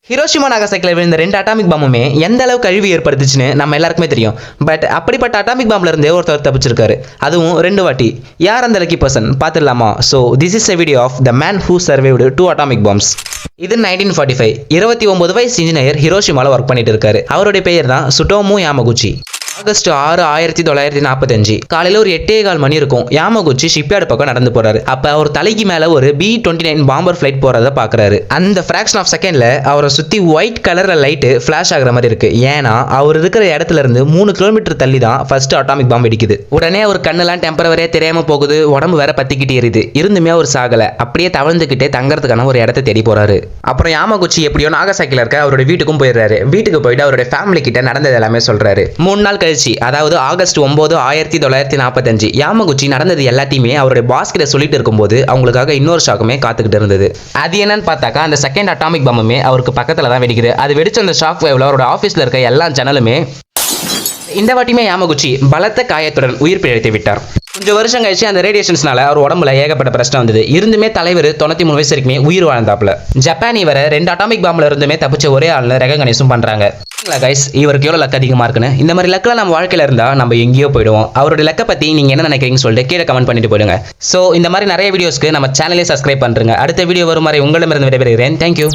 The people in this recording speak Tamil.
ஹிரோஷிமா நாகசாக்கில விழுந்த 2 அட்டாமிக் பாம்புமே எந்த அளவுக்கு அழிவு ஏற்படுத்துச்சுன்னு நம்ம எல்லாருக்குமே தெரியும். பட் அப்படிப்பட்ட அட்டாமிக் பாம்புல இருந்தே ஒருத்தர் தப்பிச்சிருக்காரு. அதுவும் 2 வாட்டி. யார் அந்த லக்கி பர்சன் பார்த்துடலாமா? So this is a video of the man who survived 2 atomic bombs. இது 1945 29 வயசு இன்ஜினியர் ஹிரோஷிமால ஒர்க் பண்ணிட்டு இருக்காரு. அவருடைய பெயர் தான் சுட்டோமு யாமகுச்சி. ஆகஸ்ட் 6 1945 காலையில் ஒரு 8:15 மணி இருக்கும். யாமகுச்சி ஷிப்யார்டு பக்கம் நடந்து போறாரு. அப்ப அவர் தலைக்கு மேல ஒரு B-29 பாம்பர் ஃபிளைட் போறத பாக்குறாரு. அந்த ஃபிராக்ஷன் ஆஃப் செகண்ட்ல அவரை சுத்தி ஒயிட் கலர்ல லைட் ஃபிளாஷ் ஆகுற மாதிரி இருக்கு. ஏன்னா அவர் இருக்கிற இடத்துல இருந்து 3 கிலோமீட்டர் தள்ளி தான் ஃபர்ஸ்ட் அட்டாமிக் பாம்பு வெடிக்குது. உடனே அவர் கண்ணெல்லாம் டெம்பரவரியா தெரியாம போகுது. உடம்பு வேற பத்திக்கிட்டே எரியுது. இருந்துமே அவர் சாகல. அப்படியே தவழ்ந்துகிட்டே தங்கறதுக்கான ஒரு இடத்தை தேடி போறாரு. அப்புறம் யாமகுச்சி எப்படியோ நாகசாக்கில இருக்க அவருடைய வீட்டுக்கும் போயிடுறாரு. வீட்டுக்கு போயிட்டு அவருடைய ஃபேமிலி கிட்ட நடந்தது எல்லாமே சொல்றாரு. 3 நாள் கழிச்சு, அதாவது ஆகஸ்ட் 9 1945 யாமகுச்சி நடந்தது எல்லாத்தையுமே அவருடைய பாஸ் கிட்ட சொல்லிட்டு இருக்கும்போது அவங்களுக்காக இன்னொரு ஷாக்குமே காத்துக்கிட்டு இருந்தது. அது என்னன்னு பார்த்தாக்கா அந்த செகண்ட் அட்டாமிக் பாம்புமே அவருக்கு பக்கத்துல தான் வெடிக்குது. அது வெடிச்ச அந்த ஷாக் வேவ்ல அவரோட ஆஃபீஸ்ல இருக்க எல்லா ஜன்னலுமே இந்த வாட்டியுமே யாமகுச்சி பலத்த காயத்துடன் உயிர் பிழைத்து விட்டார். கொஞ்சம் வருஷம் கழிச்சு அந்த ரேடியேஷன்ஸ்னால அவர் உடம்புல ஏகப்பட்ட பிரச்சனை வந்தது. இருந்துமே தலைவர் 93 வயசு வரைக்குமே உயிர் வாழ்ந்தாப்புல. ஜப்பான் இவரை 2 அட்டாமிக் பாம்புல இருந்துமே தப்பிச்ச ஒரே ஆள்னு ரெகக்னைஸும் பண்றாங்க. கைஸ், இவருக்கு எவ்வளவு லக் அதிகமா இருக்குன்னு. இந்த மாதிரி லக்ல நம்ம வாழ்க்கையில இருந்தா நம்ம எங்கேயோ போயிடுவோம். அவருடைய லக்கை பத்தி நீங்க என்ன நினைக்கிறீங்கன்னு சொல்லிட்டு கீழே கமெண்ட் பண்ணிட்டு போயிடுங்க. சோ இந்த மாதிரி நிறைய வீடியோஸ்க்கு நம்ம சேனலே சப்ஸ்கிரைப் பண்றீங்க. அடுத்த வீடியோ வரும் வரை உங்களிடமிருந்து விடைபெறுகிறேன். தேங்க்யூ.